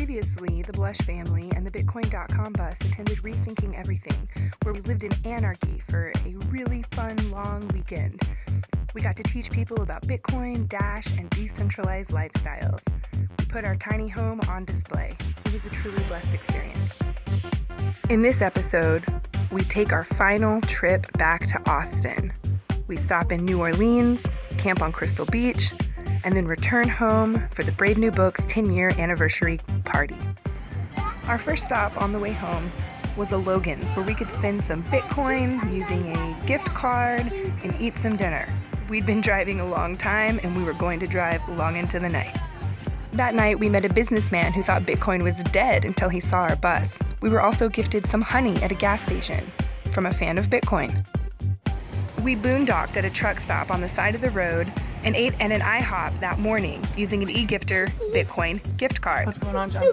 Previously, the Blush family and the Bitcoin.com bus attended Rethinking Everything, where we lived in anarchy for a really fun, long weekend. We got to teach people about Bitcoin, Dash, and decentralized lifestyles. We put our tiny home on display. It was a truly blessed experience. In this episode, we take our final trip back to Austin. We stop in New Orleans, camp on Crystal Beach, and then return home for the Brave New Books 10-year anniversary party. Our first stop on the way home was a Logan's, where we could spend some Bitcoin using a gift card and eat some dinner. We'd been driving a long time, and we were going to drive long into the night. That night, we met a businessman who thought Bitcoin was dead until he saw our bus. We were also gifted some honey at a gas station from a fan of Bitcoin. We boondocked at a truck stop on the side of the road and ate at an IHOP that morning using an eGifter Bitcoin gift card. What's going on, John?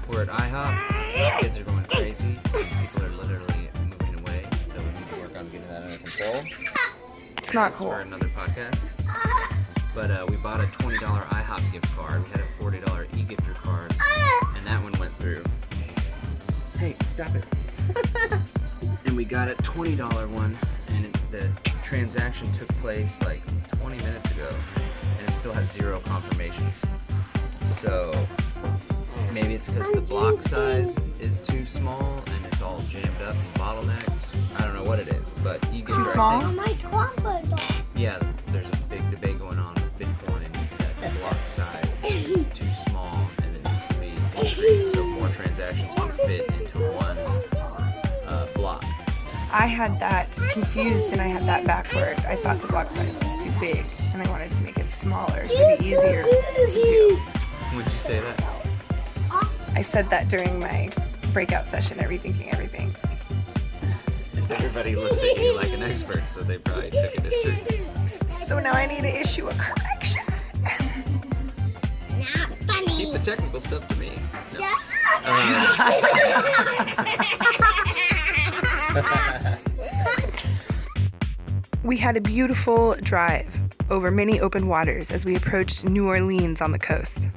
We're at IHOP. Kids are going crazy. People are literally moving away, so we need to work on getting that under control. It's not cool. For another podcast. But we bought a $20 IHOP gift card. We had a $40 eGifter card, and that one went through. Hey, stop it. And we got a $20 one, and the transaction took place like 20 minutes ago, and it still has 0 confirmations. So maybe it's because the block size is too small and it's all jammed up and bottlenecked. I don't know what it is, but eGifter, small? I think, yeah, there's a big debate going on with Bitcoin that the block size is too small and it needs to be increased so more transactions can fit into one block. I had that confused and I had that backward. I thought the block size was too big and I wanted to make it smaller so it'd be easier to do. Would you say that? I said that during my breakout session at Rethinking Everything. Everybody looks at you like an expert, so they probably took it as true. So now I need to issue a correction. Not funny. Keep the technical stuff to me. No. We had a beautiful drive over many open waters as we approached New Orleans on the coast.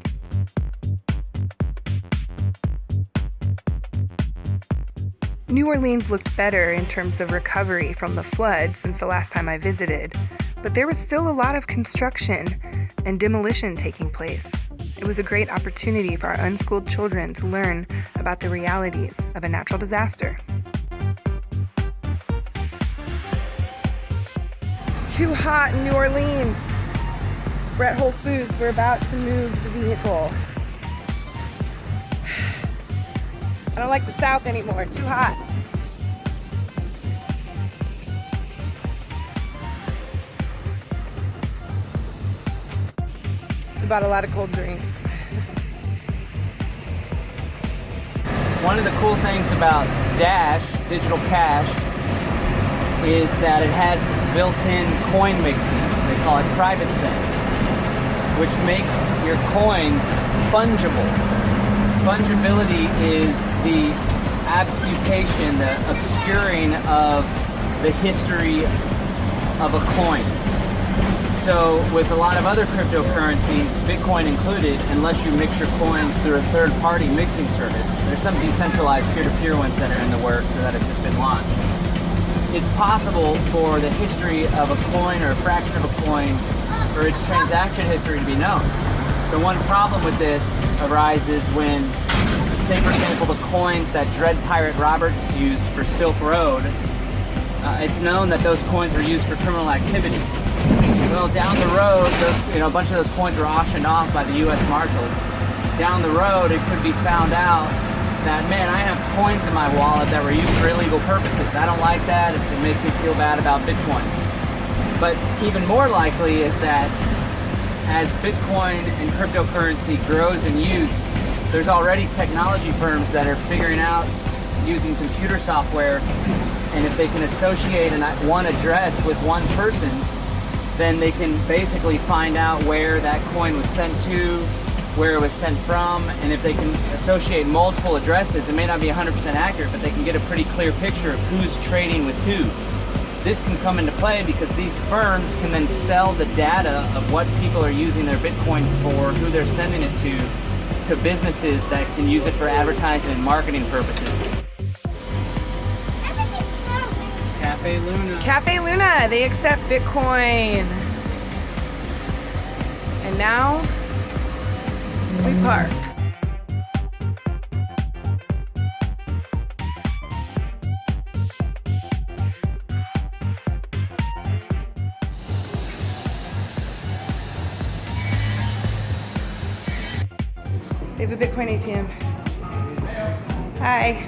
New Orleans looked better in terms of recovery from the flood since the last time I visited, but there was still a lot of construction and demolition taking place. It was a great opportunity for our unschooled children to learn about the realities of a natural disaster. It's too hot in New Orleans. We're at Whole Foods. We're about to move the vehicle. I don't like the South anymore. Too hot. We bought a lot of cold drinks. One of the cool things about Dash, Digital Cash, is that it has built-in coin mixing. They call it private send, which makes your coins fungible. Fungibility is the obfuscation, the obscuring of the history of a coin. So with a lot of other cryptocurrencies, Bitcoin included, unless you mix your coins through a third-party mixing service, there's some decentralized peer-to-peer ones that are in the works or that have just been launched. It's possible for the history of a coin or a fraction of a coin or its transaction history to be known. So one problem with this arises when, say for example, the coins that Dread Pirate Roberts used for Silk Road, it's known that those coins were used for criminal activity. Well, down the road, a bunch of those coins were auctioned off by the U.S. Marshals. Down the road, it could be found out that, man, I have coins in my wallet that were used for illegal purposes. I don't like that. It makes me feel bad about Bitcoin. But even more likely is that as Bitcoin and cryptocurrency grows in use, there's already technology firms that are figuring out using computer software, and if they can associate one address with one person, then they can basically find out where that coin was sent to, where it was sent from, and if they can associate multiple addresses, it may not be 100% accurate, but they can get a pretty clear picture of who's trading with who. This can come into play because these firms can then sell the data of what people are using their Bitcoin for, who they're sending it to to businesses that can use it for advertising and marketing purposes. Cafe Luna. Cafe Luna, they accept Bitcoin. And now we park. They have a Bitcoin ATM. Hi.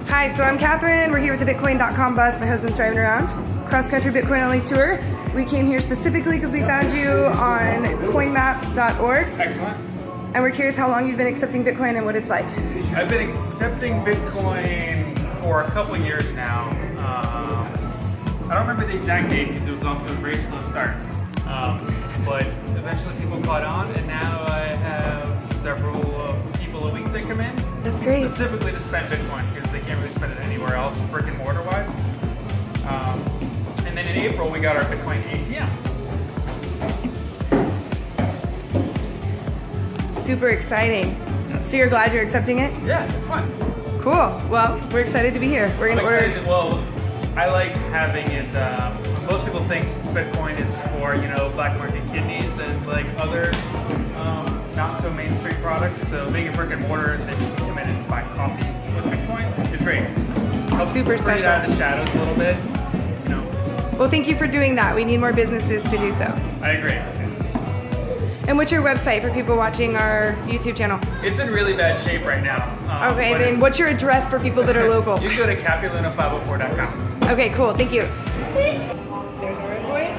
Hi, so I'm Catherine. We're here with the Bitcoin.com bus. My husband's driving around. Cross-country Bitcoin only tour. We came here specifically because we found you on coinmap.org. Excellent. And we're curious how long you've been accepting Bitcoin and what it's like. I've been accepting Bitcoin for a couple years now. I don't remember the exact date because it was off to a very slow start. But eventually people caught on, and now I have several people a week that come in. That's great. Specifically to spend Bitcoin because they can't really spend it anywhere else, brick and mortar wise. And then in April we got our Bitcoin ATM. Super exciting. So you're glad you're accepting it? Yeah, it's fun. Cool. Well, we're excited to be here. We're gonna order. Well, I like having it. Most people think Bitcoin is for, you know, black market kidneys and like other not so mainstream products. So being a brick and mortar that you can come in and buy coffee with Bitcoin is great. Helps Super bring it special. out of the shadows a little bit. You know, Well, thank you for doing that. We need more businesses to do so. I agree. And what's your website for people watching our YouTube channel? It's in really bad shape right now. Okay, but then it's- what's your address for people that are local? You can go to cafeluna504.com. Okay, cool. Thank you. There's our invoice.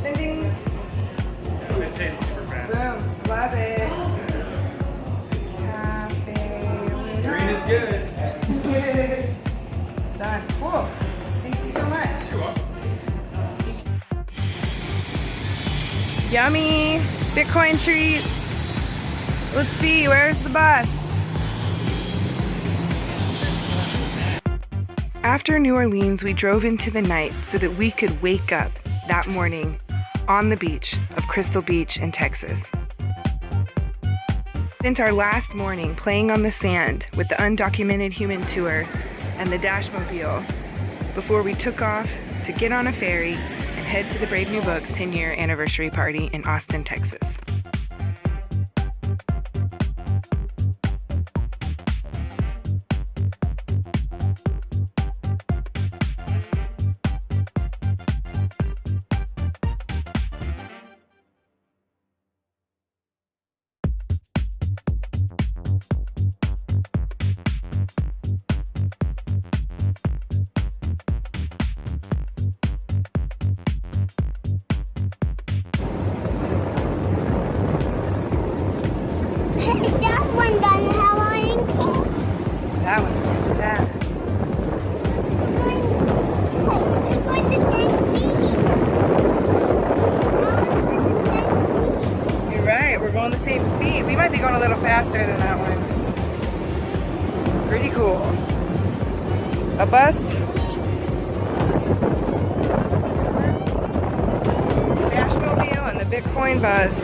Sending. It tastes super fast. Boom. Love it. Cafe Green is good. Luna. Done. Cool. Thank you so much. You're welcome. Yummy Bitcoin treats. Let's see, where's the bus? After New Orleans, we drove into the night so that we could wake up that morning on the beach of Crystal Beach in Texas. Spent our last morning playing on the sand with the Undocumented Human Tour and the Dashmobile before we took off to get on a ferry and head to the Brave New Books 10-year anniversary party in Austin, Texas. That one doesn't have orange. That one's good. That. We're going to St. Pete. You're right, we're going the same speed. We might be going a little faster than that one. Pretty cool. A bus. Dashmobile and the Bitcoin bus.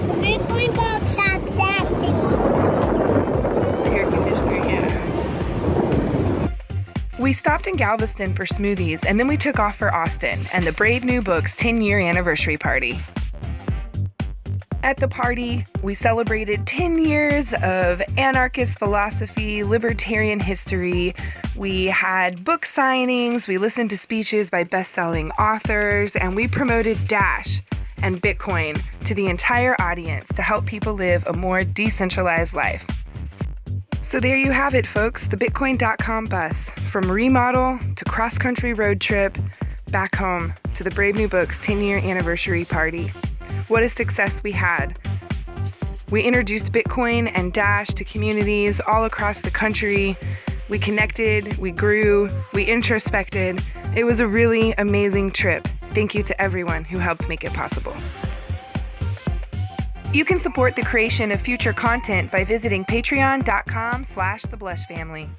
The Bitcoin box has that thing. Air conditioner, yeah. We stopped in Galveston for smoothies and then we took off for Austin and the Brave New Books 10-year anniversary party. At the party, we celebrated 10 years of anarchist philosophy, libertarian history. We had book signings, we listened to speeches by best-selling authors, and we promoted Dash and Bitcoin to the entire audience to help people live a more decentralized life. So there you have it, folks, the Bitcoin.com bus, from remodel to cross-country road trip, back home to the Brave New Books 10-year anniversary party. What a success we had. We introduced Bitcoin and Dash to communities all across the country. We connected, we grew, we introspected. It was a really amazing trip. Thank you to everyone who helped make it possible. You can support the creation of future content by visiting patreon.com/theblushfamily.